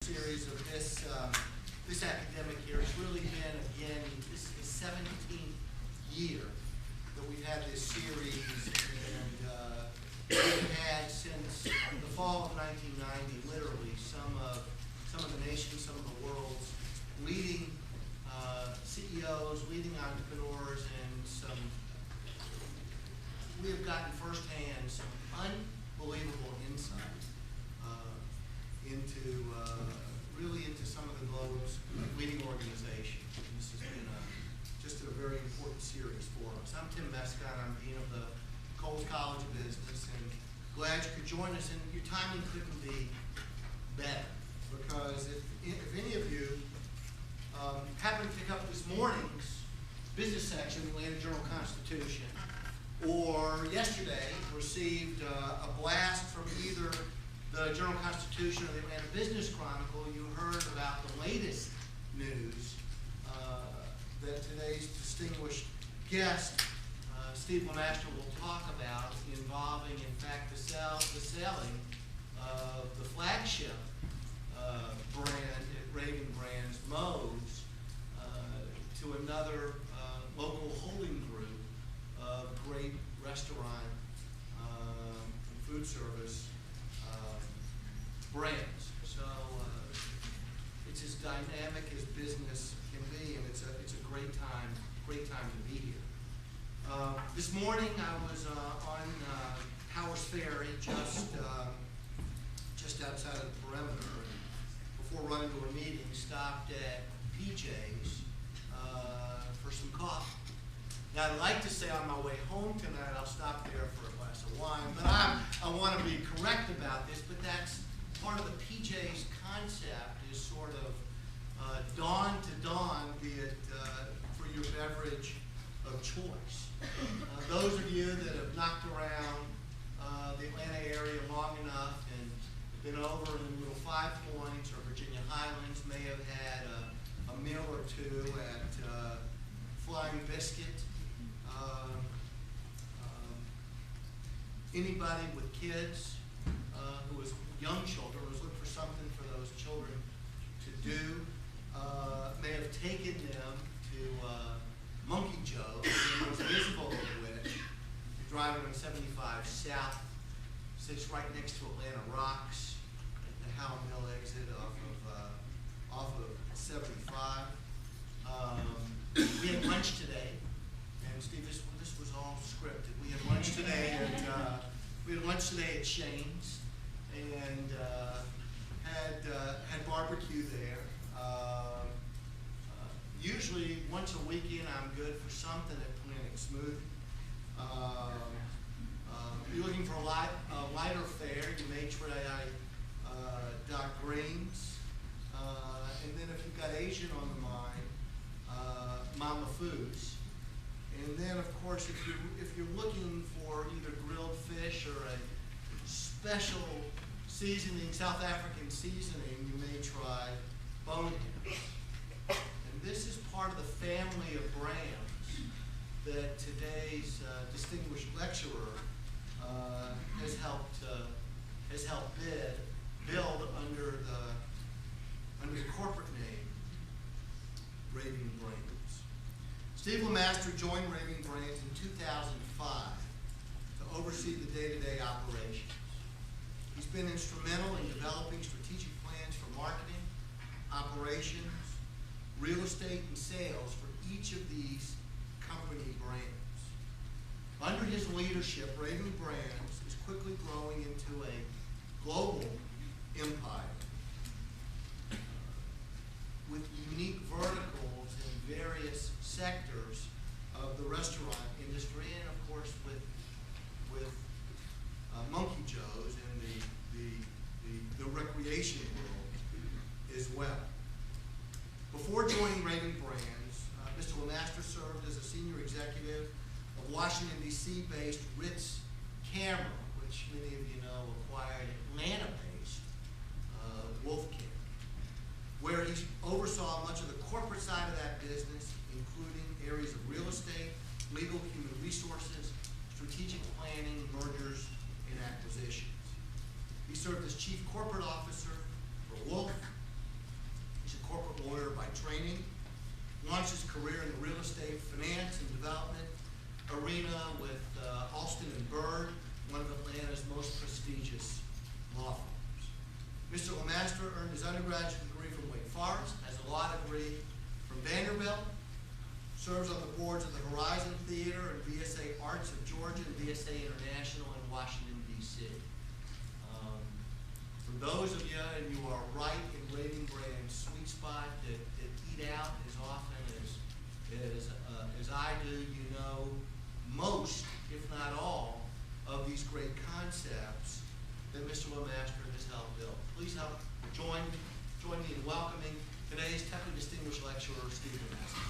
series of this academic year. It's really been, again, this is the 17th year that we've had this series, and we've had since the fall of 1990, literally, some of the nation's, some of the world's leading CEOs, leading entrepreneurs, and we have gotten firsthand some unbelievable insight into some of the globe's leading organizations. And this has been just a very important series for us. I'm Tim Mescott. I'm Dean of the Coles College of Business, and glad you could join us. And your timing couldn't be better, because if any of you happen to pick up this morning's business section of the Atlanta Journal-Constitution, or yesterday received a blast from either the Journal-Constitution or the Atlanta Business Chronicle, you heard about the latest news that today's distinguished guest, Steve Lamastra, will talk about, involving, in fact, the selling of the flagship brand at Raving Brands, Moe's, to another local holding group of great restaurant and food service brands. So it's as dynamic as business can be, and it's a great time to be here. This morning I was on Powers Ferry, just outside of the perimeter, and before running to a meeting, stopped at PJ's for some coffee. Now, I'd like to say on my way home tonight I'll stop there for a glass of wine, but I want to be correct about this, but that's part of the PJ's concept, is sort of dawn to dawn, be it for your beverage of choice. Those of you that have knocked around the Atlanta area long enough and been over in the Little Five Points or Virginia Highlands may have had a meal or two at Flying Biscuit. Anybody with kids who is young children, who's looking for something for those children to do, may have taken them to Monkey Joe's, the most visible of which, driving on 75 South, sits right next to Atlanta Rocks, at the Howell Mill exit off of 75. We had lunch today, and Steve, this was all scripted. We had lunch today at Shane's, and had barbecue there. Usually once a weekend I'm good for something at Planet Smoothie. If you're looking for a lighter fare, you may try Doc Green's. And then if you've got Asian on the mind, Mama Foods. And then, of course, if you're looking for either grilled fish or a special seasoning, South African seasoning, you may try Bonehead. And this is part of the family of brands that today's distinguished lecturer has helped build under the corporate name Raving Brands. Steve Lamastra joined Raving Brands in 2005 to oversee the day-to-day operations. He's been instrumental in developing strategic plans for marketing, operations, real estate, and sales for each of these company brands. Under his leadership, Raving Brands is quickly growing into a global empire with unique verticals in various sectors of the restaurant industry, and of course with Monkey Joe's and the recreation world as well. Before joining Raving Brands, Mr. Lamastra served as a senior executive of Washington, D.C.-based Ritz Camera, which many of you know acquired Atlanta-based Wolfcamp, where he oversaw much of the corporate side of that business, including areas of real estate, legal, human resources, strategic planning, mergers, and acquisitions. He served as chief corporate officer for Wolf, career in the real estate, finance, and development arena with Alston and Bird, one of Atlanta's most prestigious law firms. Mr. Lamastra earned his undergraduate degree from Wake Forest, has a law degree from Vanderbilt, serves on the boards of the Horizon Theater and VSA Arts of Georgia and VSA International in Washington, D.C. For those of you, and you are right in Raving Brand's sweet spot, that eat out as often as I do, you know most, if not all, of these great concepts that Mr. Lamastra has helped build. Please help join me in welcoming today's Tetley Distinguished Lecturer, Steve Lamastra.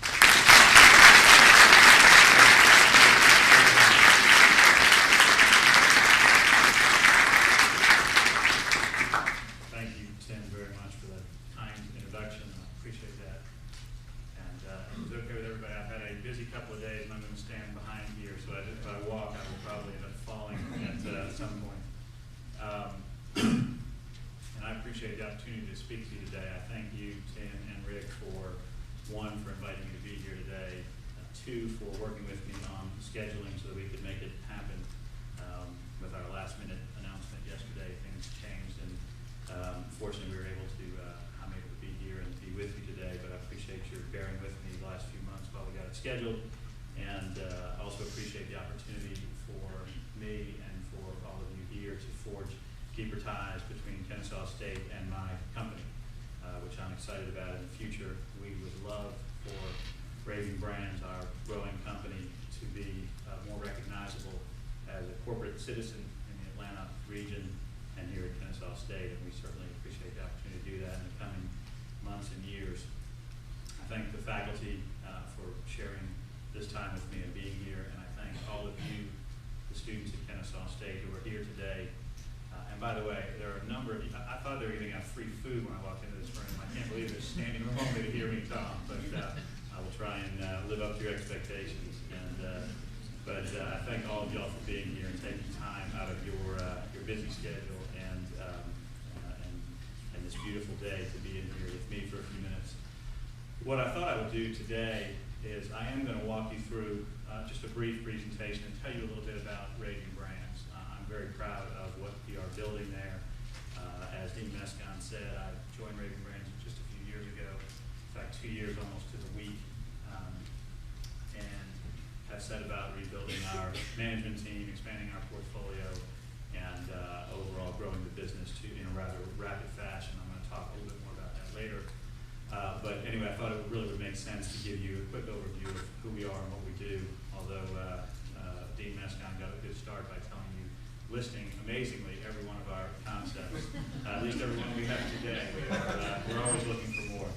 Appreciate the opportunity to speak to you today. I thank you, Tim and Rick, for one, for inviting me to be here today, two, for working with me on scheduling so that we could make it happen. With our last minute announcement yesterday, things changed, and fortunately we were able to, I'm able to be here and be with you today, but I appreciate your bearing with me the last few months while we got it scheduled, and also appreciate the opportunity for me and for all of you here to forge deeper ties between Kennesaw State and my company, which I'm excited about in the future. We would love for Raving Brands, our growing company, to be more recognizable as a corporate citizen in the Atlanta region and here at Kennesaw State, and we certainly appreciate the opportunity to do that in the coming months and years. I thank the faculty for sharing this time with me and being here, and I thank all of you, the students at Kennesaw State who are here today. And by the way, there are a number of you, I thought they were giving out free food when I walked into this room. I can't believe they're standing room only to hear me talk, but I will try and live up to your expectations. But I thank all of y'all for being here and taking time out of your busy schedule and this beautiful day to be in here with me for a few minutes. What I thought I would do today is I am going to walk you through just a brief presentation and tell you a little bit about Raving Brands. I'm very proud of what we are building there. As Dean Mescon said, I joined Raving Brands just a few years ago, in fact 2 years almost to the week, and have set about rebuilding our management team, expanding our portfolio, and overall growing the business in a rather rapid fashion. I'm going to talk a little bit more about that later. But anyway, I thought it really would make sense to give you a quick overview of who we are and what we do, although Dean Mescon got a good start by telling you, listing amazingly every one of our concepts, at least every one we have today. We're always looking for more.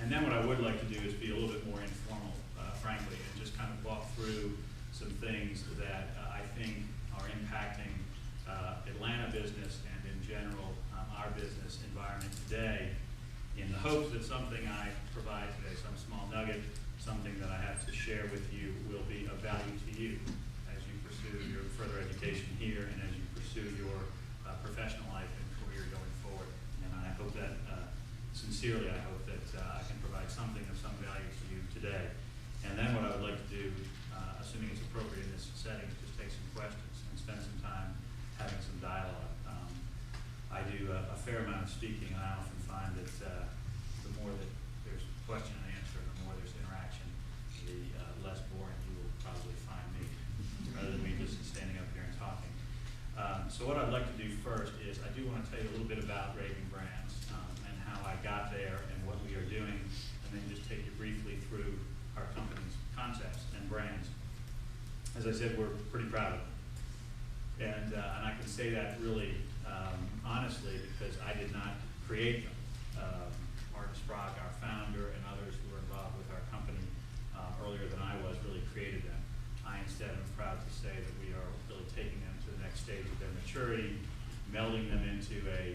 And then what I would like to do is be a little bit more informal, frankly, and just kind of walk through some things that I think are impacting Atlanta business and in general our business environment today, in the hopes that something I provide today, some small nugget, something that I have to share with you, will be of value to you as you pursue your further education here and as you pursue your professional life and career going forward. And I hope that, sincerely, I hope that I can provide something of some value to you today. And then what I would like to do, assuming it's appropriate in this setting, is just take some questions and spend some time having some dialogue. I do a fair amount of speaking, and I often find that the more that there's question and answer, the more there's interaction, the less boring you will probably find me, rather than me just standing up here and talking. So what I'd like to do first is I do want to tell you a little bit about Raving Brands and how I got there and what we are doing, and then just take you briefly through our company's concepts and brands. As I said, we're pretty proud of them. And I can say that really honestly because I did not create them. Martin Sprock, our founder, and others who were involved with our company earlier than I was really created them. I instead am proud to say that we are really taking them to the next stage of their maturity, melding them into a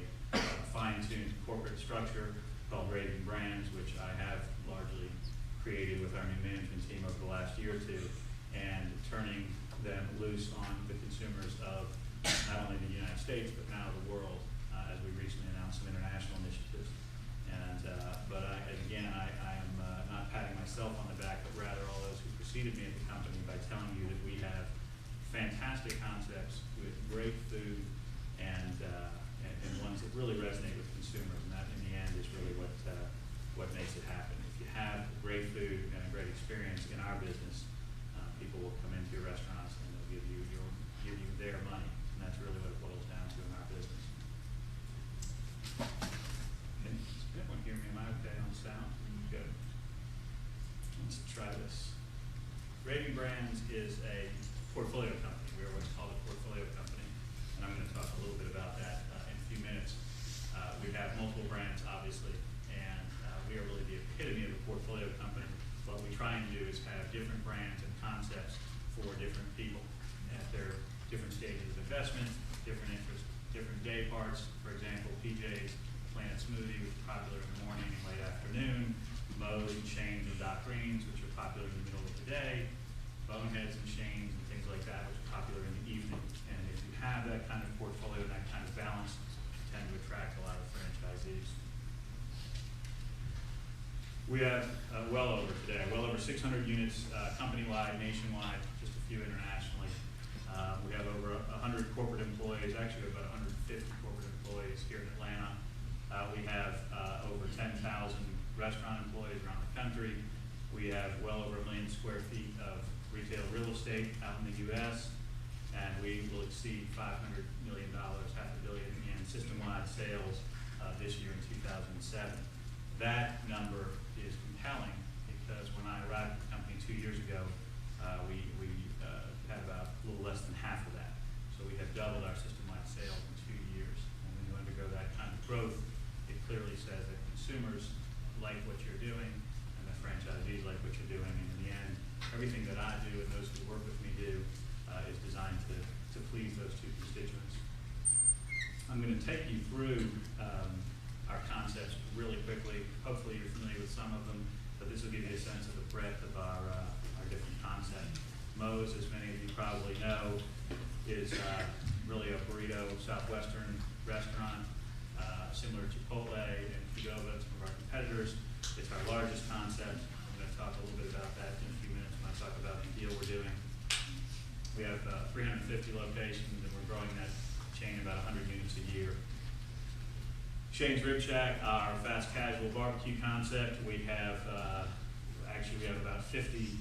fine-tuned corporate structure called Raving Brands, which I have largely created with our new management team over the last year or two, and turning them loose on the consumers of not only the United States, but now the world, as we recently announced some international initiatives. And but again, I am not exceeded me at the company by telling you that we have fantastic concepts with great food and ones that really resonate with consumers, and that in the end is really what makes it happen. If you have great food and a great experience in our business, people will come into your restaurants and they'll give you their money, and that's really what it boils down to in our business. Can everyone hear me? Am I okay on sound? Good. Let's try this. Raving Brands is a portfolio company. We are what's called a portfolio company, and I'm going to talk a little bit about that in a few minutes. We have multiple brands, obviously, and we are really the epitome of a portfolio company. What we try and do is have different brands and concepts for different people at their different stages of investment, different interests, different day parts. For example, PJ's Planet Smoothie, which is popular in the morning and late afternoon. Moe's and Shane's and Doc Green's, which are popular in the middle of the day. Boneheads and Shane's and things like that, which are popular in the evening. And if you have that kind of portfolio, that kind of balance, you tend to attract a lot of franchisees. We have well over 600 units company-wide, nationwide, just a few internationally. We have over 100 corporate employees, actually about 150 corporate employees here in Atlanta. We have over 10,000 restaurant employees around the country. We have well over 1 million square feet of retail real estate out in the U.S., and we will exceed $500 million, $500 million in system-wide sales this year in 2007. That number is compelling because when I arrived at the company 2 years ago, we had about a little less than half of that. So we have doubled our system-wide sales in 2 years. And when you undergo that kind of growth, it clearly says that consumers like what you're doing and the franchisees like what you're doing. And in the end, everything that I do and those who work with me do is designed to please those two constituents. I'm going to take you through our concepts really quickly. Hopefully you're familiar with some of them, but this will give you a sense of the breadth of our different concepts. Moe's, as many of you probably know, is really a burrito Southwestern restaurant, similar to Chipotle and Qdoba, some of our competitors. It's our largest concept. I'm going to talk a little bit about that in a few minutes when I talk about the deal we're doing. We have 350 locations, and we're growing that chain about 100 units a year. Shane's Rib Shack, our fast casual barbecue concept. We have we have about 50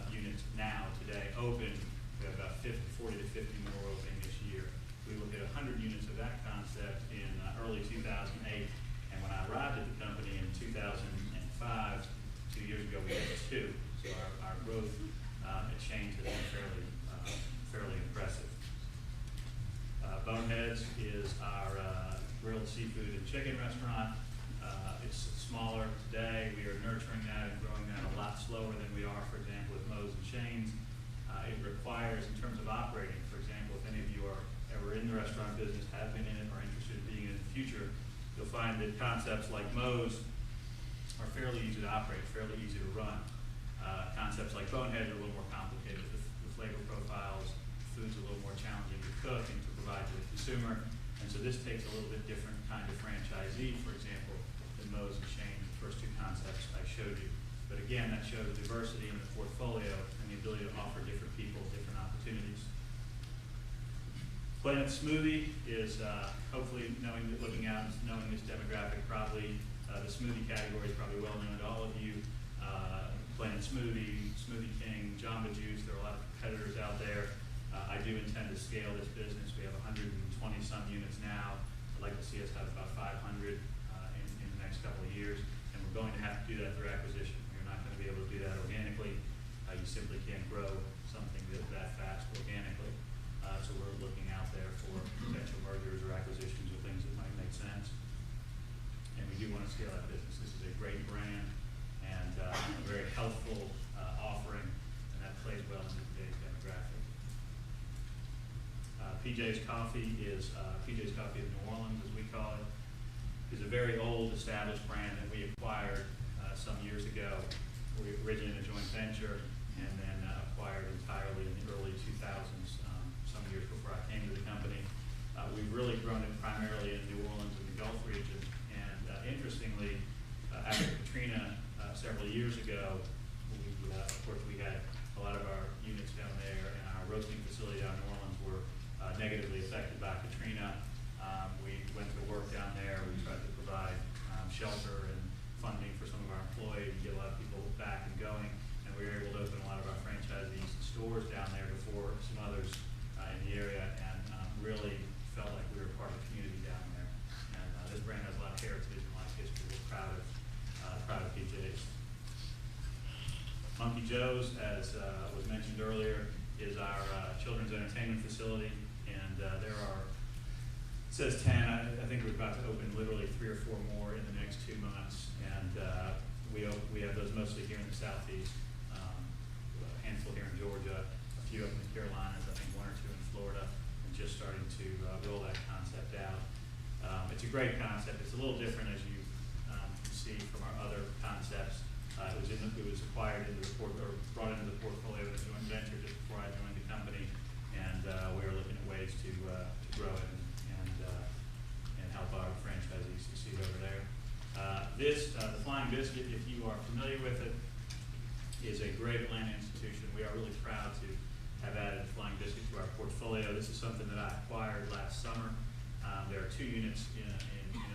units now today open. We have about 40 to 50 more opening this year. We will hit 100 units of that concept in early 2008. And when I arrived at the company in 2005, 2 years ago, we had 2. So our growth at Shane's has been fairly impressive. Boneheads is our grilled seafood and chicken restaurant. It's smaller today. We are nurturing that and growing that a lot slower than we are, for example, with Moe's and Shane's. It requires, in terms of operating, for example, if any of you are ever in the restaurant business, have been in it, or interested in being in the future, you'll find that concepts like Moe's are fairly easy to operate, fairly easy to run. Concepts like Bonehead are a little more complicated. The flavor profiles, food's a little more challenging to cook and to provide to the consumer. And so this takes a little bit different kind of franchisee, for example, than Moe's and Shane's, the first 2 concepts I showed you. But again, that shows diversity in the portfolio and the ability to offer different people different opportunities. Planet Smoothie is hopefully looking out and knowing this demographic, probably the smoothie category is probably well known to all of you. Planet Smoothie, Smoothie King, Jamba Juice, there are a lot of competitors out there. I do intend to scale this business. We have 120 some units now. I'd like to see us have about 500 in the next couple of years, and we're going to have to do that through acquisition. You're not going to be able to do that organically. You simply can't grow something that fast organically. So we're looking out there for potential mergers or acquisitions or things that might make sense. And we do want to scale that business. This is a great brand and a very healthful offering, and that plays well into today's demographic. PJ's Coffee is PJ's Coffee of New Orleans, as we call it, is a very old established brand that we acquired some years ago. We originated a joint venture and then acquired entirely in the early 2000s, some years before I came to the company. We've really grown it primarily in New Orleans and the Gulf region. And interestingly, after Katrina several years ago, of course we had a heritage and like history. We're proud of PJ's. Monkey Joe's, as was mentioned earlier, is our children's entertainment facility, and there are, it says 10, I think we're about to open literally 3 or 4 more in the next 2 months, and we have those mostly here in the Southeast, a handful here in Georgia, a few up in the Carolinas, I think 1 or 2 in Florida, and just starting to roll that concept out. It's a great concept. It's a little different, as you can see from our other concepts. It was acquired into the brought into the portfolio as a joint venture just before I joined the company, and we are looking at ways to grow it and help our franchisees succeed over there. The Flying Biscuit, if you are familiar with it, is a great Atlanta institution. We are really proud to have added Flying Biscuit to our portfolio. This is something that I acquired last summer. There are 2 units in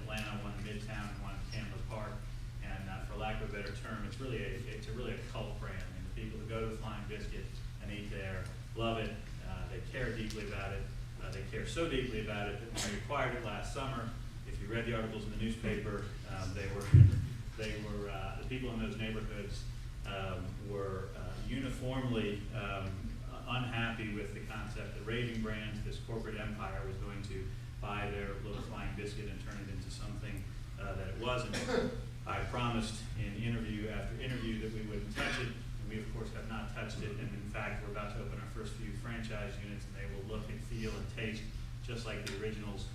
Atlanta, one in Midtown and one in Candler Park. And for lack of a better term, it's really a cult brand. I mean, the people who go to the Flying Biscuit and eat there love it. They care deeply about it. They care so deeply about it that when we acquired it last summer, if you read the articles in the newspaper, the people in those neighborhoods were uniformly unhappy with the concept that Raving Brands, this corporate empire, was going to buy their little Flying Biscuit and turn it into something that it wasn't. I promised in interview after interview that we wouldn't touch it, and we of course have not touched it, and in fact we're about to open our first few franchise units, and they will look and feel and taste just like the originals.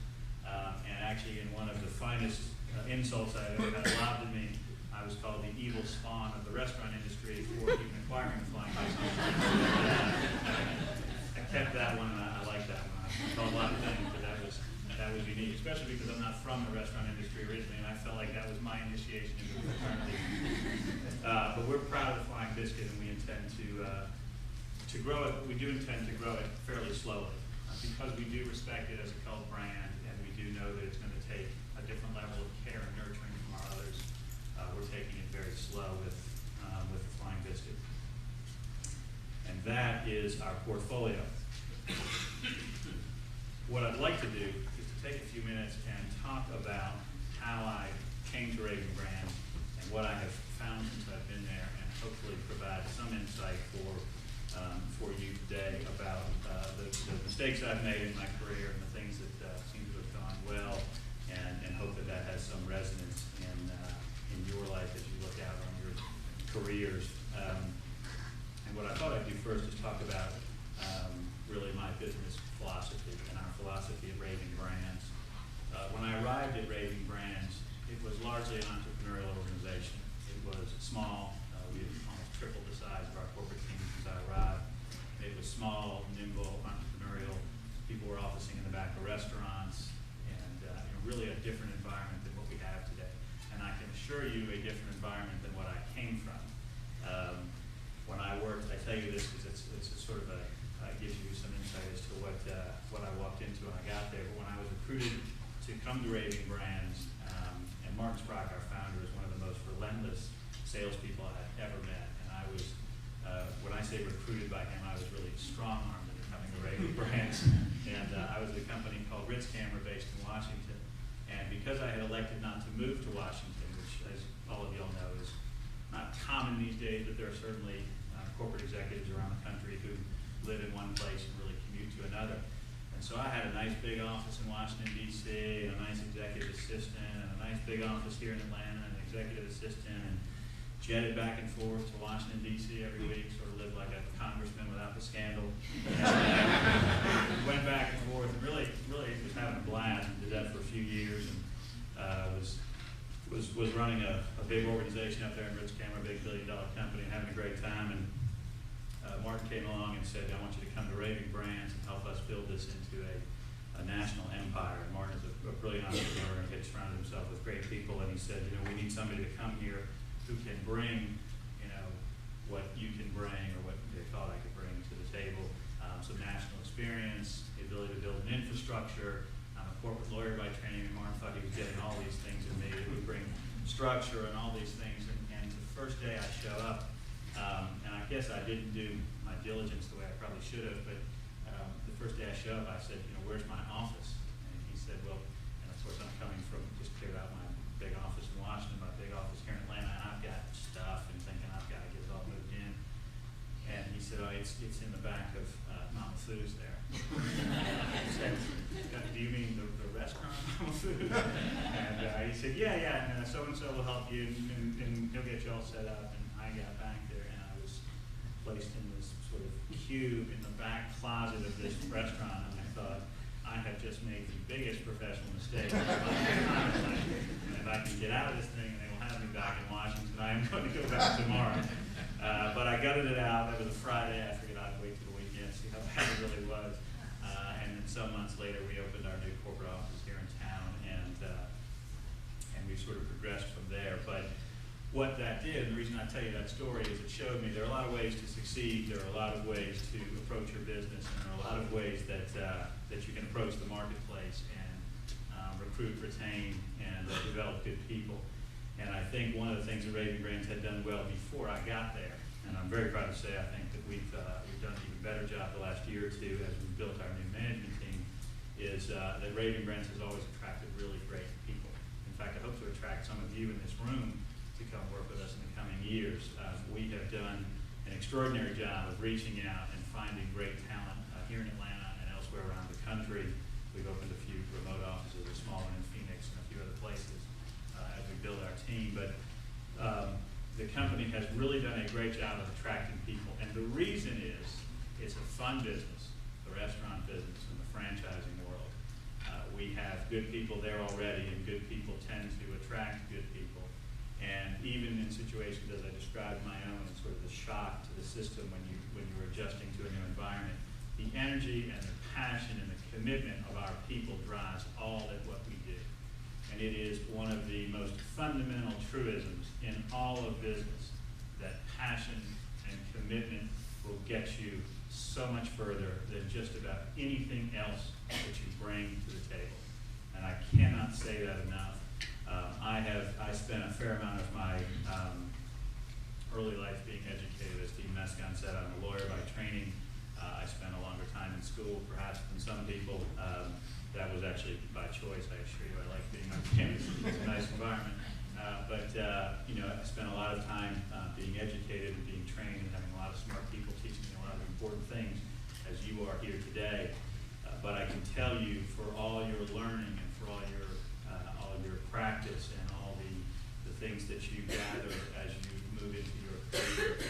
And actually, in one of the finest insults I've ever had lobbed at me, I was called the evil spawn of the restaurant industry for even acquiring the Flying Biscuit. I kept that one, and I like that one. I called a lot of things, but that was unique, especially because I'm not from the restaurant industry originally, and I felt like that was my initiation into the fraternity. But we're proud of the Flying Biscuit, and we intend to grow it. We do intend to grow it fairly slowly, because we do respect it as a cult brand, and we do know that it's going to take a different level of care and nurturing from our others. We're taking it very slow with the Flying Biscuit, and that is our portfolio. What I'd like to do is to take a few minutes and talk about how I came to Raving Brands and what I have found since I've been there, and hopefully provide some insight for you today about the mistakes I've made in my career and the things that seem to have gone well, and hope that that has some resonance in your life as you look out on your careers. And what I thought I'd do first is talk about really my business philosophy and our philosophy at Raving Brands. When I arrived at Raving Brands, it was largely an entrepreneurial organization. It was small. We had almost tripled the size of our corporate team since I arrived. It was small, nimble, entrepreneurial. People were officing in the back of restaurants, and really a different environment than what we have today. And I can assure you, a different environment than what I came from. When I worked, I tell you this because it's a sort of gives you some insight as to what I walked into when I got there. But when I was recruited to come to Raving Brands, and Mark Sprock, our founder, is one of the most relentless salespeople I had ever met. And I was, when I say recruited by him, I was really strong-armed into coming to Raving Brands. And I was at a company called Ritz Camera based in Washington. And because I had elected not to move to Washington, which, as all of y'all know, is not common these days, but there are certainly corporate executives around the country who live in one place and really commute to another. And so I had a nice big office in Washington, D.C., and a nice executive assistant, and a nice big office here in Atlanta, and an executive assistant, and jetted back and forth to Washington, D.C. every week, sort of lived like a congressman without the scandal. And, went back and forth, and really was having a blast, and did that for a few years, and was running a big organization up there in Ritz Camera, a big billion-dollar company, and having a great time. And Martin came along and said, I want you to come to Raving Brands and help us build this into a national empire. And Martin is a brilliant entrepreneur and had surrounded himself with great people. And he said, we need somebody to come here who can bring, what you can bring, or what they thought I could bring to the table. Some national experience, the ability to build an infrastructure. I'm a corporate lawyer by training, and Martin thought he was getting all these things in me that would bring structure and all these things. And the first day I show up, and I guess I didn't do my diligence the way I probably should have, but the first day I show up, I said, where's my office? And he said, well, and of course I'm coming from, just cleared out my said, yeah, and so-and-so will help you, and he'll get you all set up. And I got back there, and I was placed in this sort of cube in the back closet of this restaurant, and I thought, I have just made the biggest professional mistake of my entire life. And if I can get out of this thing and they will have me back in Washington, I am going to go back tomorrow. But I gutted it out. That was a Friday. I figured I'd wait till the weekend, see how bad it really was. And then some months later, we opened our new corporate office here in town, and we sort of progressed from there. But what that did, and the reason I tell you that story is it showed me there are a lot of ways to succeed. There are a lot of ways to approach your business, and there are a lot of ways that you can approach the marketplace and recruit, retain, and develop good people. And I think one of the things that Raving Brands had done well before I got there, and I'm very proud to say I think that we've done an even better job the last year or two as we built our new management team, is that Raving Brands has always attracted really great people. In fact, I hope to attract some of you in this room to come work with us in the coming years. We have done an extraordinary job of reaching out and finding great talent here in Atlanta and elsewhere around the country. We've opened a few remote offices, a small one in Phoenix and a few other places as we build our team. But the company has really done a great job of attracting people. And the reason is, it's a fun business, the restaurant business and the franchising world. We have good people there already, and good people tend to attract good people. And even in situations, as I described my own, and sort of the shock to the system when you're adjusting to a new environment, the energy and the passion and the commitment of our people drives all of what we do. And it is one of the most fundamental truisms in all of business, that passion and commitment will get you so much further than just about anything else that you bring to the table. And I cannot say that enough. I spent a fair amount of my early life being educated. As Steve Mescon said, I'm a lawyer by training. I spent a longer time in school, perhaps, than some people. That was actually by choice, I assure you. I like being on campus. It's a nice environment. I spent a lot of time being educated and being trained and having a lot of smart people teaching me a lot of important things, as you are here today. But I can tell you, for all your learning and for all your practice and all the things that you gather as you move into your career,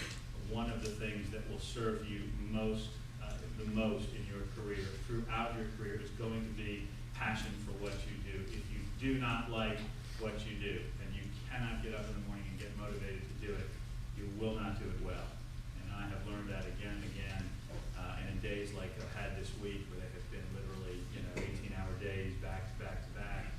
one of the things that will serve you the most in your career, throughout your career, is going to be passion for what you do. If you do not like what you do, and you cannot get up in the morning and get motivated to do it, you will not do it well. And I have learned that again and again. And in days like I've had this week, where they have been literally 18-hour days back to back to back,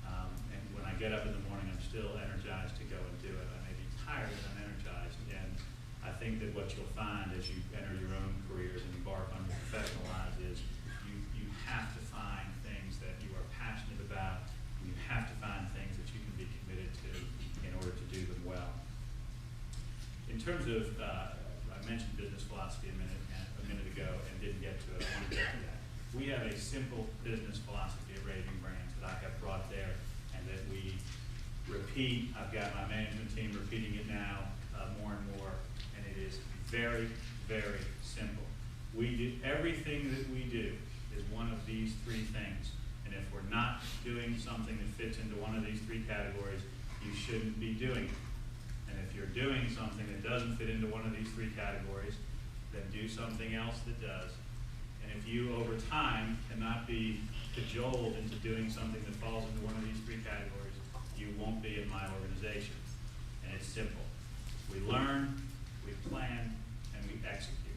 and when I get up in the morning, I'm still energized to go and do it. I may be tired, but I'm energized. And I think that what you'll find as you enter your own careers and embark on your professional lives is you have to find things that you are passionate about. You have to find things that you can be committed to in order to do them well. In terms of, I mentioned business philosophy a minute ago and didn't get to it. I want to get to that. We have a simple business philosophy at Raving Brands that I have brought there and that we repeat. I've got my management team repeating it now more and more, and it is very, very simple. We do everything that we do is one of these three things, and if we're not doing something that fits into one of these three categories, you shouldn't be doing it. And if you're doing something that doesn't fit into one of these three categories, then do something else that does. And if you, over time, cannot be cajoled into doing something that falls into one of these three categories, you won't be in my organization. And it's simple. We learn, we plan, and we execute.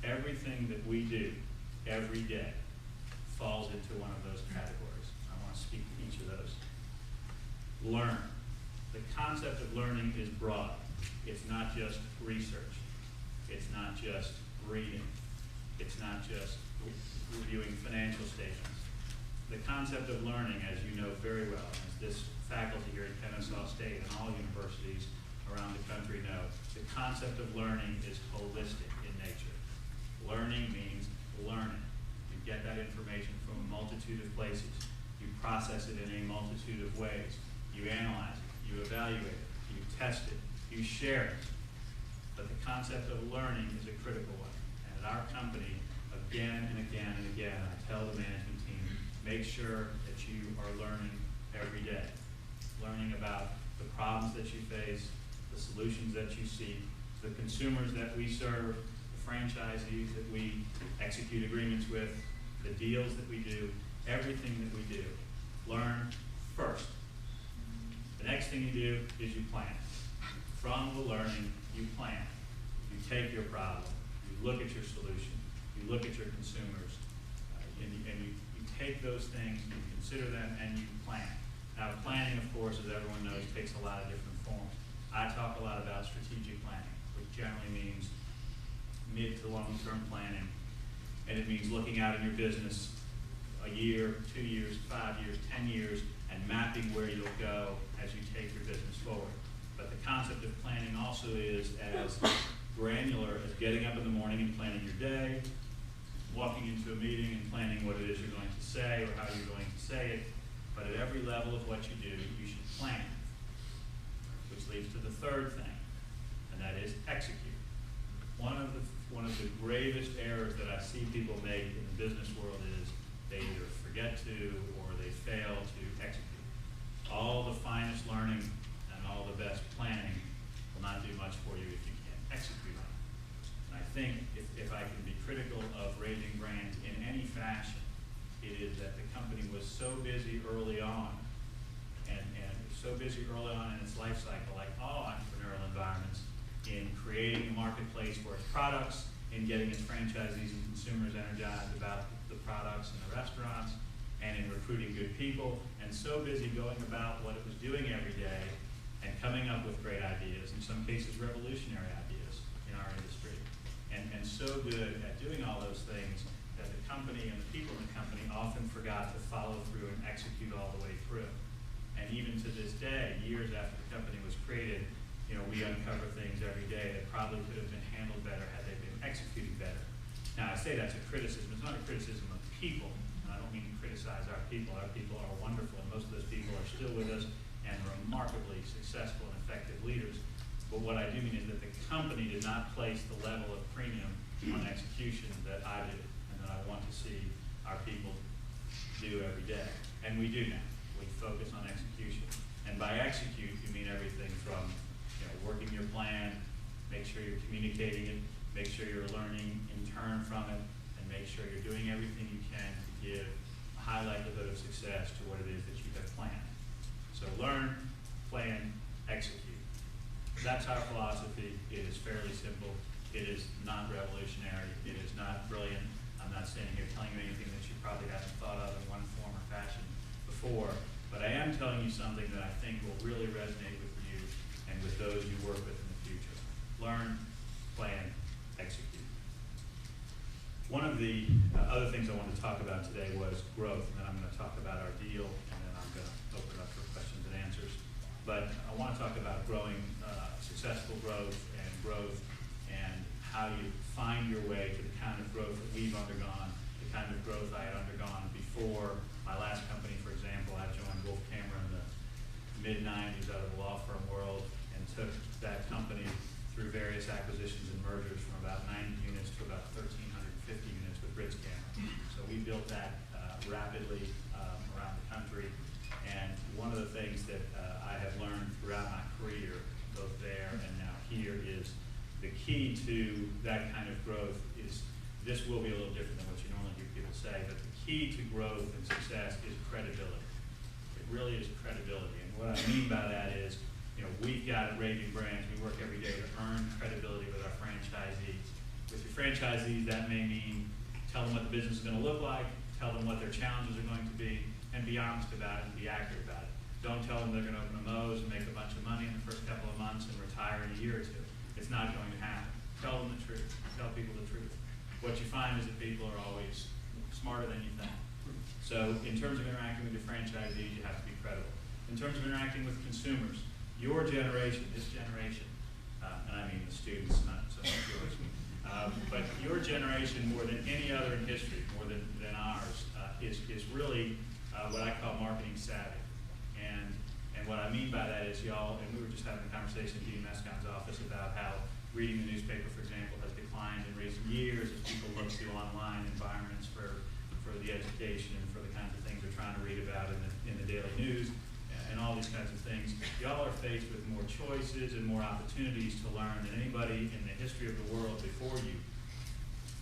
Everything that we do every day falls into one of those categories. I want to speak to each of those. Learn. The concept of learning is broad. It's not just research. It's not just reading. It's not just reviewing financial statements. The concept of learning, as you know very well, as this faculty here at Kennesaw State and all universities around the country know, the concept of learning is holistic in nature. Learning means learning. You get that information from a multitude of places. You process it in a multitude of ways. You analyze it. You evaluate it. You test it. You share it. But the concept of learning is a critical one. And at our company, again and again and again, I tell the management team, make sure that you are learning every day. learning about the problems that you face, the solutions that you seek, the consumers that we serve, the franchisees that we execute agreements with, the deals that we do, everything that we do. Learn first. The next thing you do is you plan. From the learning, you plan. You take your problem, you look at your solution, you look at your consumers, and you take those things, you consider them, and you plan. Now, planning, of course, as everyone knows, takes a lot of different forms. I talk a lot about strategic planning, which generally means mid to long-term planning, and it means looking out in your business a year, 2 years, 5 years, 10 years, and mapping where you'll go as you take your business forward. But the concept of planning also is as granular as getting up in the morning and planning your day, walking into a meeting and planning what it is you're going to say or how you're going to say it. But at every level of what you do, you should plan. Which leads to the third thing, and that is execute. One of the gravest errors that I see people make in the business world is they either forget to or they fail to execute. All the finest learning and all the best planning will not do much for you if you can't execute on it. And I think if I can be critical of Raving Brands in any fashion, it is that the company was so busy early on and so busy early on in its life cycle, like all entrepreneurial environments, in creating a marketplace for its products, in getting its franchisees and consumers energized about the products and the restaurants, and in recruiting good people, and so busy going about what it was doing every day and coming up with great ideas, in some cases revolutionary ideas in our industry, and so good at doing all those things that the company and the people in the company often forgot to follow through and execute all the way through. And even to this day, years after the company was created, we uncover things every day that probably could have been handled better had they been executed better. Now, I say that's a criticism. It's not a criticism of people. And I don't mean to criticize our people. Our people are wonderful, and most of those people are still with us and remarkably successful and effective leaders. But what I do mean is that the company did not place the level of premium on execution that I do and that I want to see our people do every day. And we do now. We focus on execution. And by execute, you mean everything from working your plan, make sure you're communicating it, make sure you're learning in turn from it, and make sure you're doing everything you can to give a high likelihood of success to what it is that you have planned. So learn, plan, execute. That's our philosophy. It is fairly simple. It is not revolutionary. It is not brilliant. I'm not standing here telling you anything that you probably haven't thought of in one form or fashion before, but I am telling you something that I think will really resonate with you and with those you work with in the future. Learn, plan, execute. One of the other things I wanted to talk about today was growth, and then I'm going to talk about our deal, and then I'm going to open it up for questions and answers. But I want to talk about growing, successful growth, and how you find your way to the kind of growth that we've undergone, the kind of growth I had undergone before my last company. For example, I joined Wolf Camera in the mid-90s out of the law firm world and took that company through various acquisitions and mergers from about 90 units to about 1,350 units with Ritz Camera. So we built that rapidly around the country. And one of the things that I have learned throughout my career, both there and now here, is the key to that kind of growth is, this will be a little different than what you normally hear people say, but the key to growth and success is credibility. It really is credibility. And what I mean by that is, we've got at Raving Brands, we work every day to earn credibility with our franchisees. With your franchisees, that may mean tell them what the business is going to look like, tell them what their challenges are going to be, and be honest about it and be accurate about it. Don't tell them they're going to open a Moe's and make a bunch of money in the first couple of months and retire in a year or two. It's not going to happen. Tell them the truth. Tell people the truth. What you find is that people are always smarter than you think. So in terms of interacting with your franchisees, you have to be credible. In terms of interacting with consumers, your generation, this generation, and I mean the students, not so much yours, but your generation, more than any other in history, more than ours, is really what I call marketing savvy. And what I mean by that is y'all, and we were just having a conversation in Dean Mescon's office about how reading the newspaper, for example, has declined in recent years as people look to online environments for the education and for the kinds of things they're trying to read about in the daily news. and all these kinds of things. Y'all are faced with more choices and more opportunities to learn than anybody in the history of the world before you.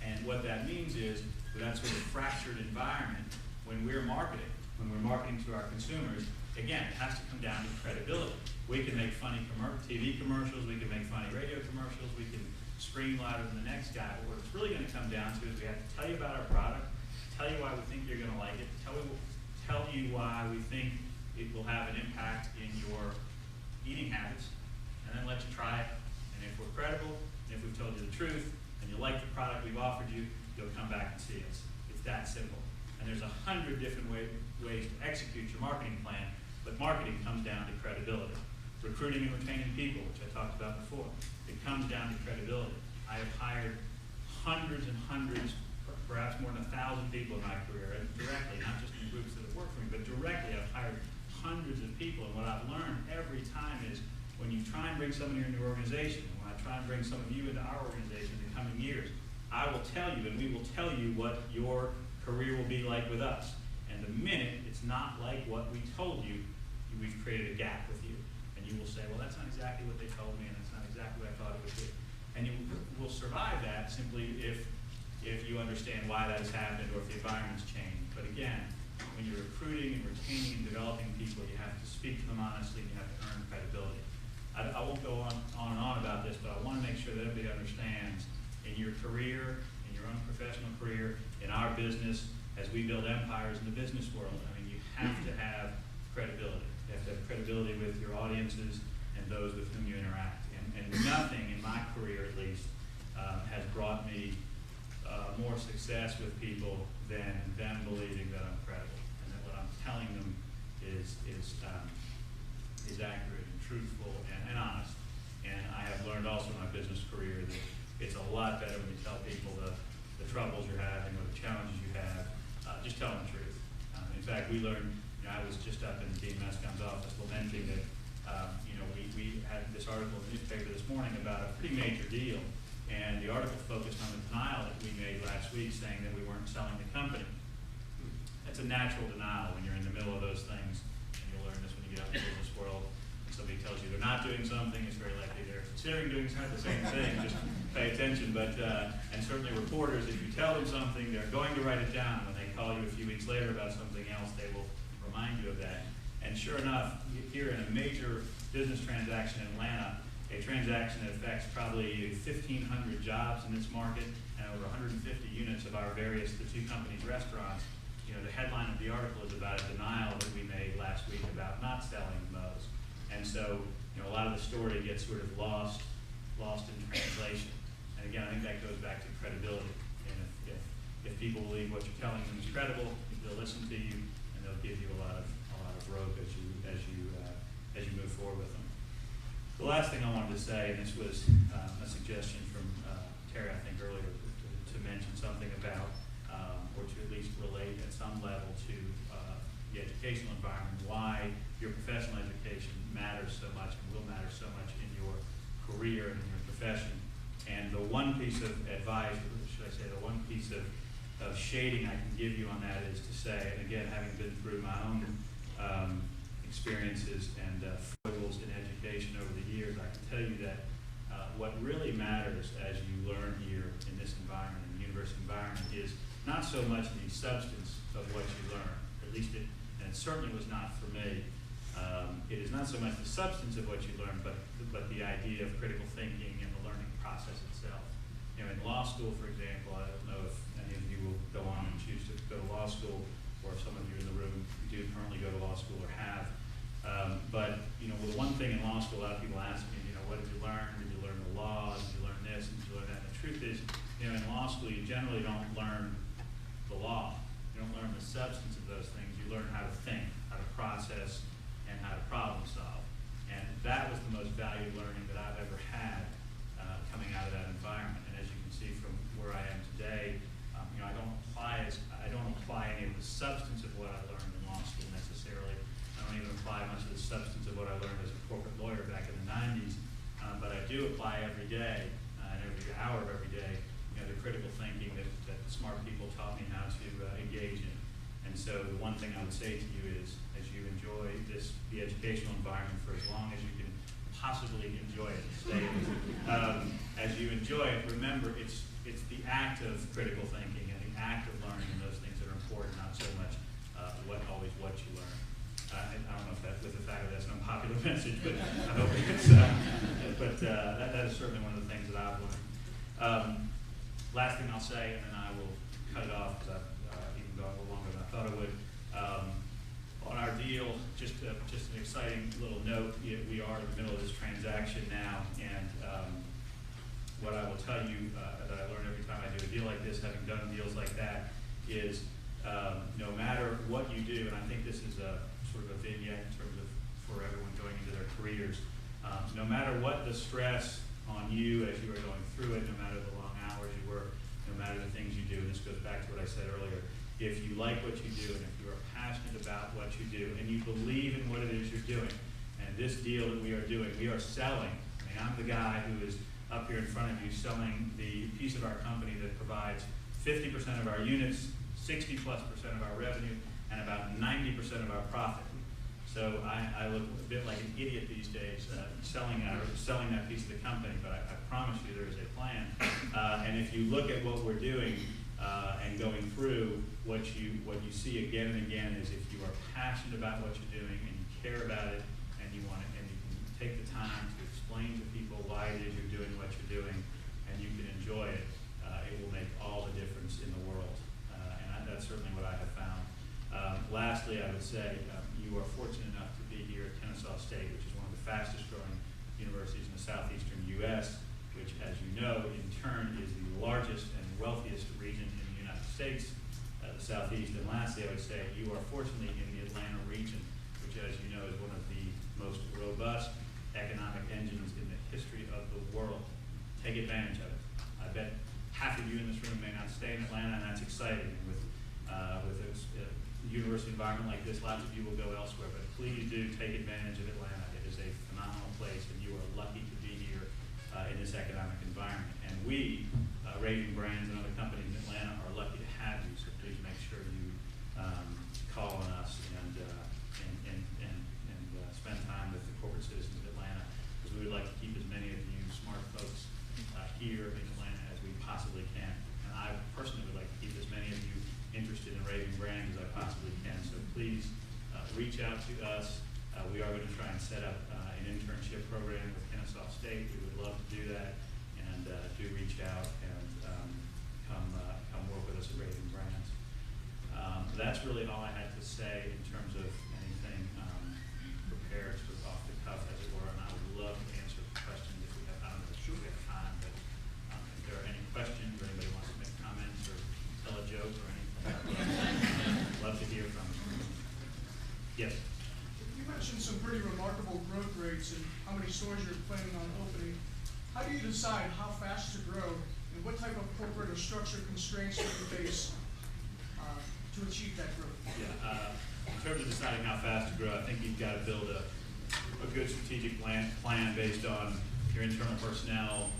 And what that means is, with that sort of fractured environment, when we're marketing to our consumers, again, it has to come down to credibility. We can make funny TV commercials, we can make funny radio commercials, we can scream louder than the next guy, but what it's really going to come down to is we have to tell you about our product, tell you why we think you're going to like it, tell you why we think it will have an impact in your eating habits, and then let you try it. And if we're credible, and if we've told you the truth, and you like the product we've offered you, you'll come back and see us. It's that simple. And there's 100 different ways to execute your marketing plan, but marketing comes down to credibility. Recruiting and retaining people, which I talked about before, it comes down to credibility. I have hired hundreds and hundreds, perhaps more than 1,000 people in my career, and directly, not just in groups that have worked for me, but directly I've hired hundreds of people. And what I've learned every time is when you try and bring somebody into your organization, when I try and bring some of you into our organization in the coming years, I will tell you, and we will tell you what your career will be like with us. And the minute it's not like what we told you, we've created a gap with you. And you will say, well, that's not exactly what they told me, and that's not exactly what I thought it would be. And you will survive that simply if you understand why that has happened or if the environment's changed. But again, when you're recruiting and retaining and developing people, you have to speak to them honestly and you have to earn credibility. I won't go on and on about this, but I want to make sure that everybody understands in your career, in your own professional career, in our business, as we build empires in the business world, I mean, you have to have credibility. You have to have credibility with your audiences and those with whom you interact. And nothing in my career, at least, has brought me more success with people than them believing that I'm credible and that what I'm telling them is accurate and truthful and honest. And I have learned also in my business career that it's a lot better when you tell people the troubles you're having or the challenges you have. Just tell them the truth. In fact, we learned, I was just up in Dean Mescon's office lamenting that we had this article in the newspaper this morning about a pretty major deal, and the article focused on the denial that we made last week saying that we weren't selling the company. That's a natural denial when you're in the middle of those things, and you'll learn this when you get out in the business world. When somebody tells you they're not doing something, it's very likely they're considering doing the same thing. Just pay attention. But and certainly reporters, if you tell them something, they're going to write it down. When they call you a few weeks later about something else, they will remind you of that. And sure enough, here in a major business transaction in Atlanta, a transaction that affects probably 1,500 jobs in this market and over 150 units of the two companies' restaurants, the headline of the article is about a denial that we made last week about not selling those. And so, a lot of the story gets sort of lost in translation. And again, I think that goes back to credibility. And if people believe what you're telling them is credible, they'll listen to you and they'll give you a lot of rope as you move forward with them. The last thing I wanted to say, and this was a suggestion from Terry, I think earlier, to mention something about, or to at least relate at some level to the educational environment, why your professional education matters so much and will matter so much in your career and in your profession. And the one piece of advice, or should I say, the one piece of shading I can give you on that is to say, and again, having been through my own experiences and foibles in education over the years, I can tell you that what really matters as you learn here in this environment, in the university environment, is not so much the substance of what you learn, at least and it certainly was not for me. It is not so much the substance of what you learn, but the idea of critical thinking and the learning process itself. In law school, for example, I don't know if any of you will go on and choose to go to law school, or if some of you in the room do currently go to law school or have. But the one thing in law school, a lot of people ask me, what did you learn? Did you learn the law? Did you learn this? Did you learn that? And the truth is, in law school, you generally don't learn the law. You don't learn the substance of those things. You learn how to think, how to process, and how to problem solve. And that was the most valuable learning that I've ever had coming out of that environment. And as you can see from where I am today, I don't apply any of the substance of what I learned in law school necessarily. I don't even apply much of the substance of what I learned as a corporate lawyer back in the 90s. But I do apply every day, and every hour of every day, the critical thinking that the smart people taught me how to engage in. And so the one thing I would say to you is, as you enjoy the educational environment for as long as you can possibly enjoy it, stay in it. As you enjoy it, remember it's the act of critical thinking and the act of learning and those things that are important, not so much what you learn. I don't know if that, with the fact that that's an unpopular message, but I hope it's, that is certainly one of the things that I've learned. Last thing I'll say, and then I will cut it off because I've even gone a little longer than I thought I would. On our deal, just an exciting little note, we are in the middle of this transaction now, and what I will tell you that I learn every time I do a deal like this, having done deals like that, is no matter what you do, and I think this is a sort of a vignette in terms of for everyone going into their careers, no matter what the stress on you as you are going through it, no matter the long hours you work, no matter the things you do, and this goes back to what I said earlier, if you like what you do and if you are passionate about what you do and you believe in what it is you're doing, and this deal that we are doing, we are selling. I mean, I'm the guy who is up here in front of you selling the piece of our company that provides 50% of our units, 60+% of our revenue, and about 90% of our profit. So I look a bit like an idiot these days selling that piece of the company, but I promise you there is a plan. And if you look at what we're doing and going through, what you see again and again is if you are passionate about what you're doing and you care about it and you want it, and you can take the time to explain to people why it is you're doing what you're doing and you can enjoy it, it will make all the difference in the world. And that's certainly what I have found. Lastly, I would say you are fortunate enough to be here at Kennesaw State, which is one of the fastest growing universities in the southeastern U.S., which, as you know, in turn is the largest and wealthiest region in the United States, the Southeast. And lastly, I would say you are fortunately in the Atlanta region, which, as you know, is one of the most robust economic engines in the history of the world. Take advantage of it. I bet half of you in this room may not stay in Atlanta, and that's exciting. With a university environment like this, lots of you will go elsewhere, but please do take advantage of Atlanta. It is a phenomenal place, and you are lucky to be here in this economic environment. And we, Raving Brands and other companies in Atlanta, are lucky to have you, so please make sure you call on us and spend time with the corporate citizens of Atlanta, because we would like to keep as many of you smart folks here in Atlanta as we possibly can. And I personally would like to keep as many of you interested in Raving Brands as I possibly can. So please reach out to us. We are going to try and set up an internship program with Kennesaw State. We would love to do that, and do reach out and come work with us at Raving Brands. That's really all I had to say in terms of anything prepared sort of off the cuff, as it were. And I would love to answer questions if we have, I don't know if we have time, but if there are any questions or anybody wants to make comments or tell a joke or anything, love to hear from you. Yes. You mentioned some pretty remarkable growth rates and how many stores you're planning on opening. How do you decide how fast to grow, and what type of corporate or structure constraints do you face to achieve that growth? Yeah, in terms of deciding how fast to grow, I think you've got to build a good strategic plan based on your internal personnel.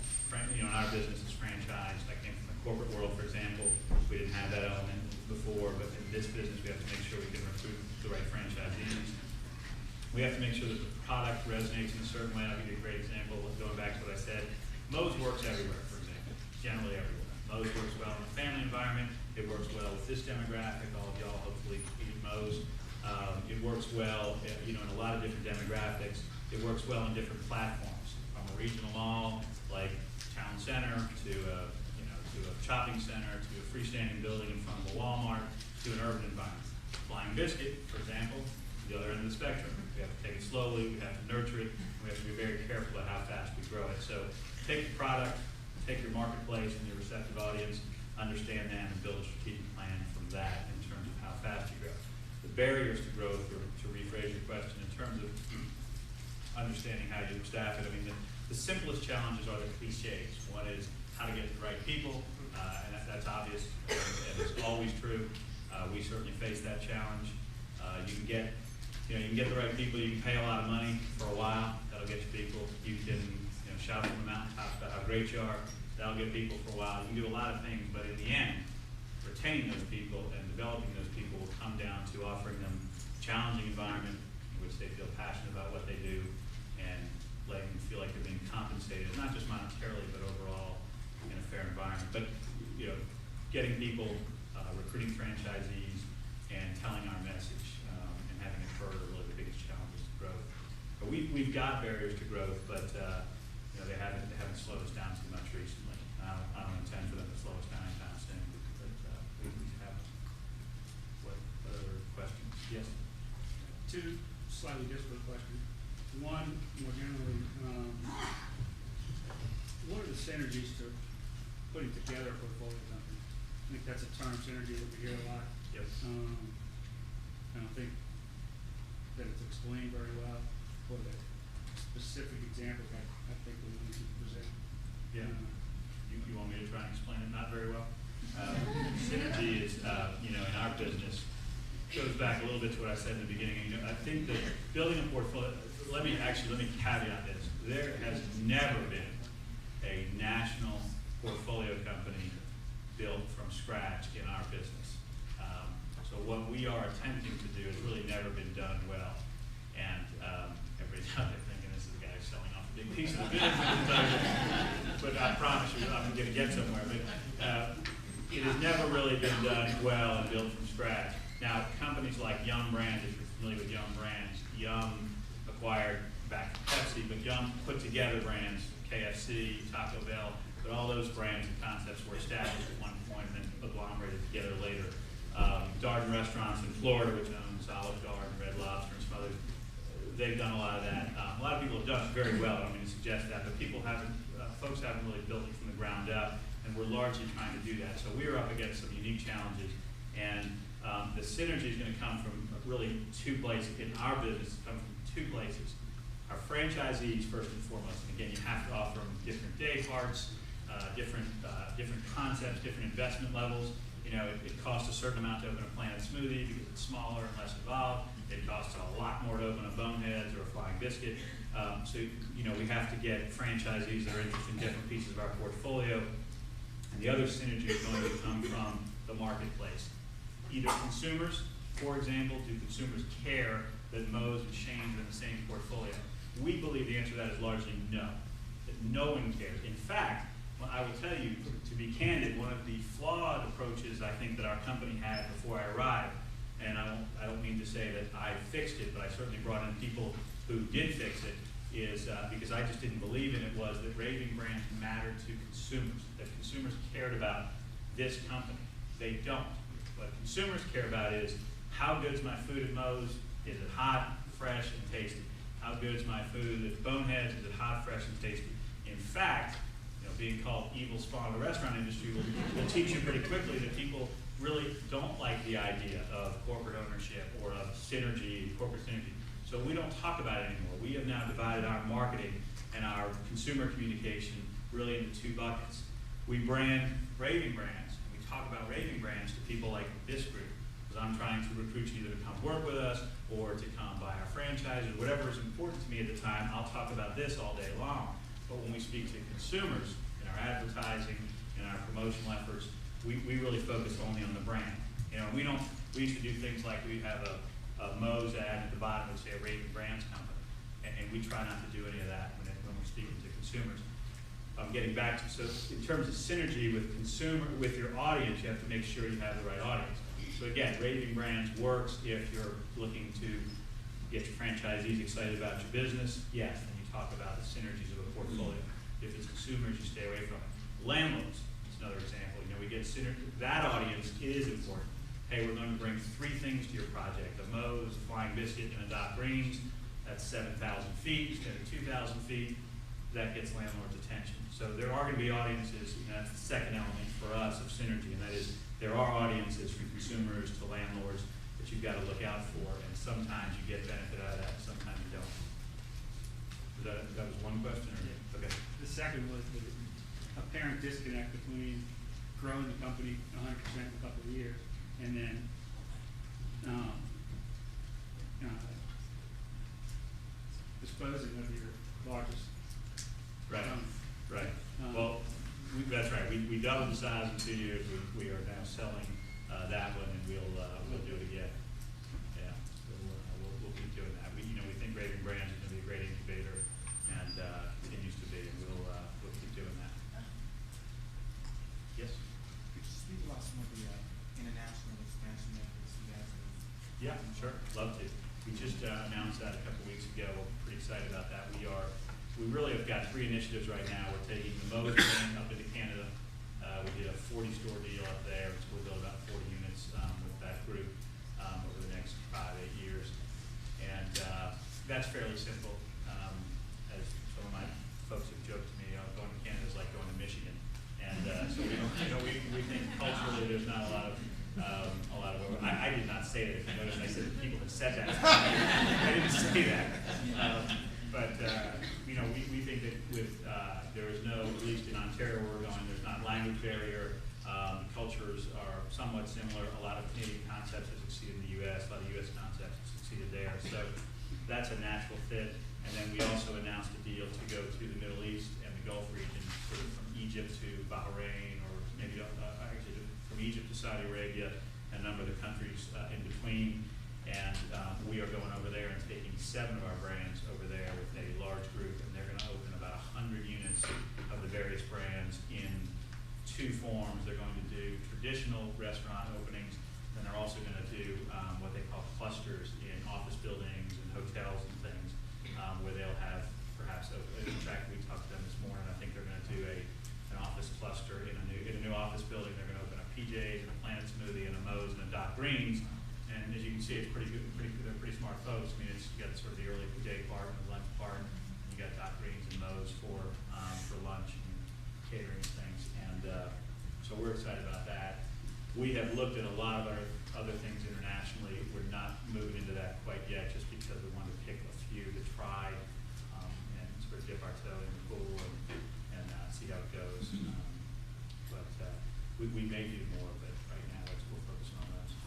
In our business is franchised. I came from the corporate world, for example. We didn't have that element before, but in this business, we have to make sure we can recruit the right franchisees. We have to make sure that the product resonates in a certain way. I'll give you a great example, going back to what I said. Moe's works everywhere, for example, generally everywhere. Moe's works well in a family environment. It works well with this demographic. All of y'all hopefully eat Moe's. It works well, in a lot of different demographics. It works well in different platforms, from a regional mall like Town Center to a shopping center to a freestanding building in front of a Walmart to an urban environment. Flying Biscuit, for example, the other end of the spectrum. We have to take it slowly, we have to nurture it, and we have to be very careful about how fast we grow it. So take the product, take your marketplace and your receptive audience, understand them, and build a strategic plan from that in terms of how fast you grow. The barriers to growth, or to rephrase your question, in terms of understanding how you staff it, I mean, the simplest challenges are the cliches. One is how to get the right people, and that's obvious, and it's always true. We certainly face that challenge. You can get the right people. You can pay a lot of money for a while. That'll get you people. You can shout from the mountaintops about how great you are. That'll get people for a while. You can do a lot of things, but in the end, retaining those people and developing those people will come down to offering them a challenging environment in which they feel passionate about what they do and letting them feel like they're being compensated, not just monetarily, but overall in a fair environment. But, you know, getting people, recruiting franchisees, and telling our message, and having it heard are really the biggest challenges to growth. But we've got barriers to growth, but you know, they haven't slowed us down too much recently. I don't intend for them to slow us down anytime soon, but we have. What other questions? Yes. Two slightly different questions. One, more generally, what are the synergies to putting together a portfolio company? I think that's a term, synergy, that we hear a lot. Yes. I don't think that it's explained very well, or the specific examples I think we need to present. Yeah. You want me to try and explain it? Not very well. Synergy is, you know, in our business, goes back a little bit to what I said in the beginning. You know, I think that building a portfolio, let me caveat this. There has never been a national portfolio company built from scratch in our business. So what we are attempting to do has really never been done well. And everybody's out there thinking this is the guy who's selling off a big piece of the business. But I promise you, I'm going to get somewhere. But it has never really been done well and built from scratch. Now, companies like Yum Brands, if you're familiar with Yum Brands, Yum acquired back to Pepsi, but Yum put together brands, KFC, Taco Bell, but all those brands and concepts were established at one point and then agglomerated together later. Darden Restaurants in Florida, which owns Olive Garden, Red Lobster, and some others, they've done a lot of that. A lot of people have done it very well. I don't mean to suggest that, but folks haven't really built it from the ground up, and we're largely trying to do that. So we're up against some unique challenges, and the synergy is going to come from really two places. In our business, come from two places. Our franchisees, first and foremost, and again, you have to offer them different day parts, different concepts, different investment levels. You know, it costs a certain amount to open a Planet Smoothie because it's smaller and less involved. It costs a lot more to open a Boneheads or a Flying Biscuit. So, you know, we have to get franchisees that are interested in different pieces of our portfolio. And the other synergy is going to come from the marketplace. Either consumers, for example, do consumers care that Moe's and Shane's are in the same portfolio? We believe the answer to that is largely no, that no one cares. In fact, I will tell you, to be candid, one of the flawed approaches I think that our company had before I arrived, and I don't mean to say that I fixed it, but I certainly brought in people who did fix it, is because I just didn't believe in it, was that Raving brands mattered to consumers, that consumers cared about this company. They don't. What consumers care about is, how good's my food at Moe's? Is it hot, fresh, and tasty? How good's my food at Boneheads? Is it hot, fresh, and tasty? In fact, you know, being called evil spawn of the restaurant industry will teach you pretty quickly that people really don't like the idea of corporate ownership or of synergy, corporate synergy. So we don't talk about it anymore. We have now divided our marketing and our consumer communication really into two buckets. We brand Raving brands, and we talk about Raving brands to people like this group, because I'm trying to recruit you either to come work with us or to come buy our franchise or whatever is important to me at the time. I'll talk about this all day long. But when we speak to consumers in our advertising, in our promotional efforts, we really focus only on the brand. You know, we used to do things like we have a Moe's ad at the bottom would say a Raving Brands company, and we try not to do any of that when we're speaking to consumers. Getting back to, so in terms of synergy with your audience, you have to make sure you have the right audience. So again, Raving Brands works if you're looking to get your franchisees excited about your business. Yes, then you talk about the synergies of a portfolio. If it's consumers, you stay away from it. Landlords is another example. You know, we get synergy. That audience is important. Hey, we're going to bring 3 things to your project: a Moe's, a Flying Biscuit, and a Doc Green's. That's 7,000 feet instead of 2,000 feet. That gets landlords' attention. So there are going to be audiences, and that's the second element for us of synergy, and that is there are audiences from consumers to landlords that you've got to look out for, and sometimes you get benefit out of that, and sometimes you don't. That was one question? Or? Yeah. Okay. The second was the apparent disconnect between growing the company 100% in a couple of years and then disposing of your largest Right. owner. Right. Well, That's right, we doubled the size in 2 years, we are now selling, that one, and we'll do it again. Yeah, we'll keep doing that. We think Raving Brands is gonna be a great incubator, and, continues to be, and we'll keep doing that. Yes? Could you speak about some of the international expansion efforts you guys have? Yeah, sure, love to. We just announced that a couple weeks ago. We're pretty excited about that. We really have got 3 initiatives right now. We're taking the Moe's brand up into Canada. We did a 40-store deal up there, so we'll build about 40 units with that group over the next 5-8 years. And that's fairly simple. As some of my folks have joked to me, going to Canada is like going to Michigan. And so we think culturally there's not a lot of I did not say that. If you notice, I said that people have said that. I didn't say that. But we think that with there is no, at least in Ontario where we're going, there's not language barrier. Cultures are somewhat similar. A lot of Canadian concepts have succeeded in the U.S. A lot of U.S. concepts have succeeded there. So that's a natural fit. And then we also announced a deal to go to the Middle East and the Gulf region, sort of from Egypt to Bahrain, or maybe actually from Egypt to Saudi Arabia, and a number of the countries in between. And we are going over there and taking 7 of our brands over there with a large group, and they're going to open about 100 units of the various brands in 2 forms. They're going to do traditional restaurant openings, and they're also going to do what they call clusters in office buildings and hotels and things, where they'll have perhaps, in fact, we talked to them this morning, I think they're going to do an office cluster in a new office building. They're going to open a PJ's and a Planet Smoothie and a Moe's and a Doc Green's. And as you can see, it's pretty good. They're pretty smart folks. I mean, you got sort of the early day part and the lunch part. And you got Doc Green's and Moe's for lunch and catering and things. And so we're excited about that. We have looked at a lot of our other things internationally. We're not moving into that quite yet, just because we want to pick a few to try and sort of dip our toe in the pool and see how it goes. But we may do more, but right now we're focusing on those.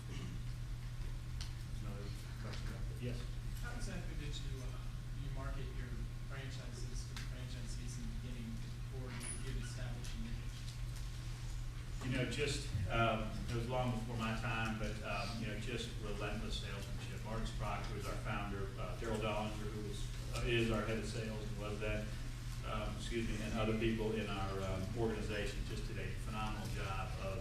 Another question about that? Yes. How exactly did you market your franchises to the franchisees in the beginning before you established a niche? It was long before my time, but just relentless salesmanship. Mark Sprock, who is our founder, Daryl Dollinger, who is our head of sales and was that, and other people in our organization just did a phenomenal job of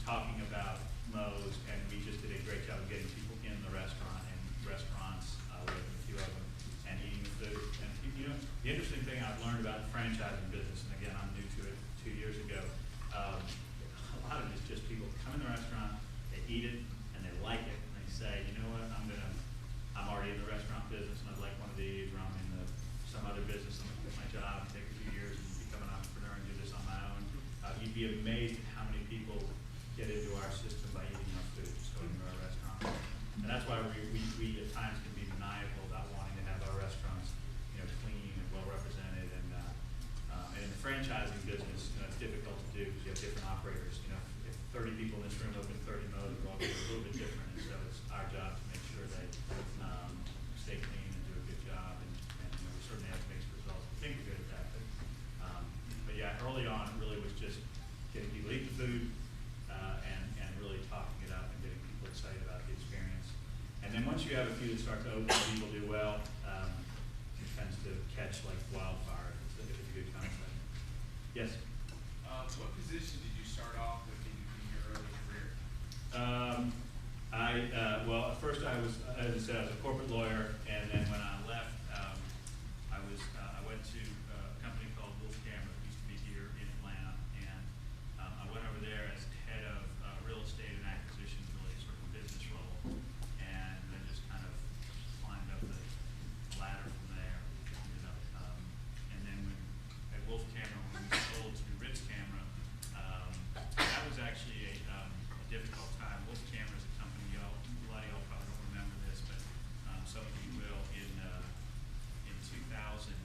talking about Moe's, and we just did a great job of getting people in the restaurant and restaurants, we opened a few of them, and eating the food. And the interesting thing I've learned about the franchising business, and again, I'm new to it 2 years ago, a lot of it is just people come in the restaurant, they eat it, and they like it, and they say, you know what, I'm already in the restaurant business, and I'd like one of these, or I'm in some other business, I'm gonna quit my job and take a few years and become an entrepreneur and do this on my own. You'd be amazed at how many people get into our system by eating our food, just going to our restaurant. And that's why we at times can be maniacal about wanting to have our restaurants, clean and well represented. And in the franchising business, it's difficult to do because you have different operators. If 30 people in this room open 30 Moe's, we're all a little bit different. And so it's our job to make sure they stay clean and do a good job. And we certainly have mixed results. I think we're good at that. But yeah, early on, it really was just getting people to eat the food and really talking it up and getting people excited about the experience. And then once you have a few that start to open and people do well, it tends to catch like wildfire if it's a good concept. Yes? What position did you start off with in your early career? Well, at first I was, as I said, I was a corporate lawyer, and then when I left, I went to a company called Wolf Camera, that used to be here in Atlanta, and I went over there as head of real estate and acquisitions, really sort of a business role, and then just kind of climbed up the ladder from there. And then at Wolf Camera, when we sold to Ritz Camera, that was actually a difficult time. Wolf Camera is a company, a lot of y'all probably don't remember this, but some of you will. In 2001,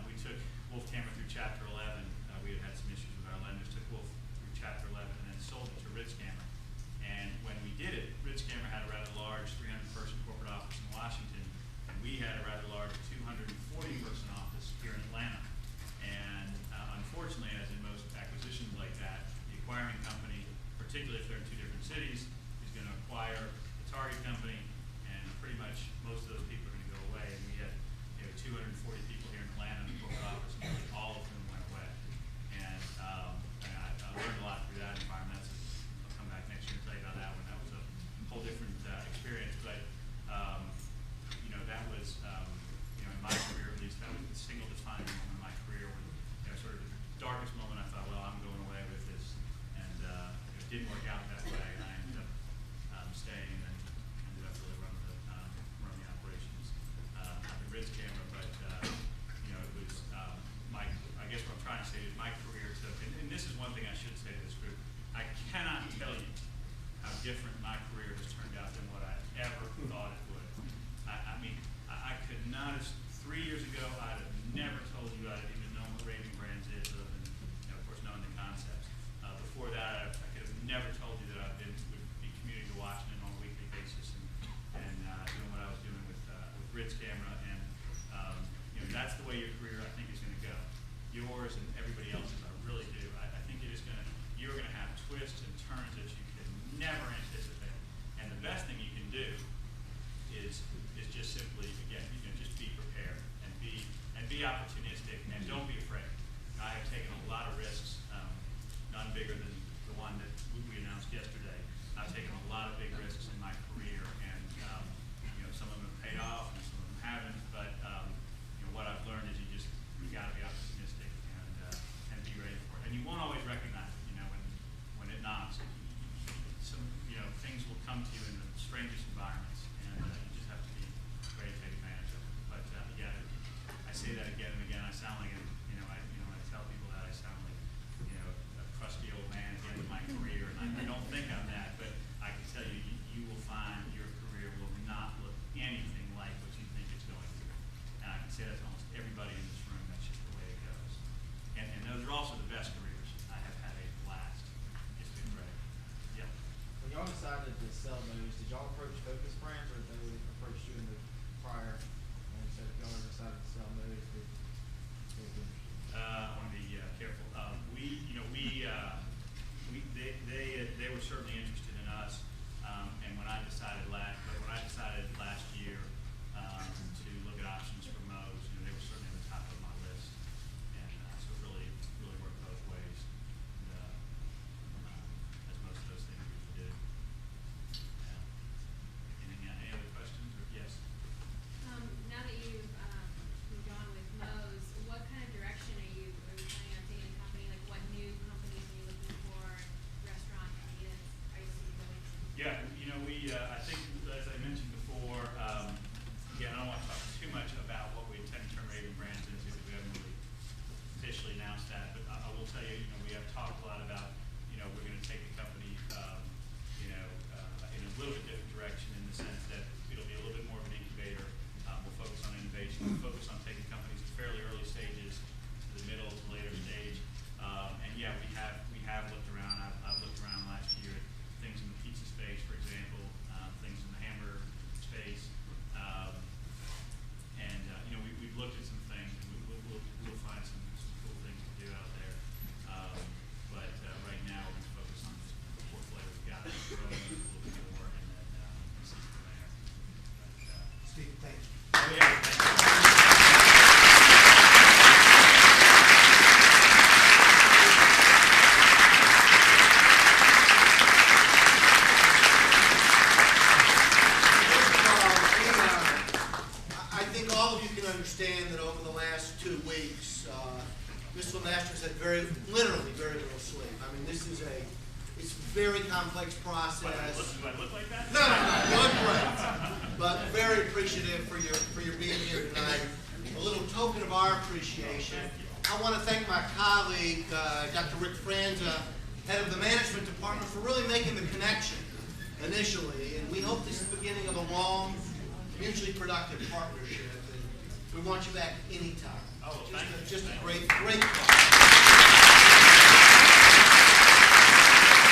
we took Wolf Camera through Chapter 11. We had some issues with our lenders. Took Wolf through Chapter 11 and then sold it to Ritz Camera. And when we did it, Ritz Camera had a rather large 300-person corporate office in Washington, and we had a rather large 240-person office here in Atlanta. And honest, 3 years ago, I'd have never told you I'd even known what Raving Brands is, other than, of course, knowing the concepts. Before that, I could have never told you that would be community watching it on a weekly basis and doing what I was doing with Grid's camera. And that's the way your career, I think, is going to go. Yours and everybody else's, I really do. I think you're going to have twists and turns that you can never anticipate. And the best thing you can do is just simply, again, just be prepared and be opportunistic and don't be afraid. I have taken a lot of risks, none bigger than the one that we announced yesterday. I've taken a lot of big risks in my career, and some of them have paid off and some of them haven't. But what I've learned is you got to be opportunistic and be ready for it. And you won't always recognize it, when it knocks. Some things will come to you in the strangest environments, and you just have to be ready to take advantage of it. But yeah, I say that again and again. I sound like I tell people that I sound like a crusty old man at the end of my career, and I don't think I'm that. But I can tell you, you will find your career will not look anything like what you think it's going to. And I can say that to almost everybody in this room. That's just the way it goes. And those are also the best careers. I have had a blast. It's been great. Yeah. When y'all decided to sell those, did y'all approach Focus Brands or did they approach you in the prior? And so if y'all ever decided to sell those, they would be interested? I want to be careful. They were certainly interested in us, and when I decided last year to look at options for Moe's, they were certainly on the top of my list, and so it really worked both ways, as most of those things usually do. Any other questions? Or yes. Now that you've moved on with Moe's, what kind of direction are you planning on taking the company? Like, what new companies are you looking for? Restaurant ideas are you looking to go into? Yeah, I think, as I mentioned before, again, I don't want to talk too much about what we intend to turn Raving Brands into, because we haven't really officially announced that, but I will tell you, we have talked a lot about, we're going to take the company, in a little bit different direction, in the sense that it'll be a little bit more of an incubator. We'll focus on innovation. We'll focus on taking companies to fairly early stages, to the middle, to later stage. And yeah, we have looked around. I've looked around last year at things in the pizza space, for example, things in the hamburger space, and we've looked at some things, and we'll find some cool things to do out there. But right now, we focus on just the portfolio we've got, growing it a little bit more, and then see from there. But, Steve, thank you. oh yeah. I think all of you can understand that over the last 2 weeks, Ms. Lamastra's had literally very little sleep. I mean, it's a very complex process. Do I look like that? No, you look great. But very appreciative for your being here tonight. A little token of our appreciation. I want to thank my colleague, Dr. Rick Franza, head of the management department, for really making the connection initially. And we hope this is the beginning of a long, mutually productive partnership. And we want you back anytime. Oh, well, thank you. Just a great, great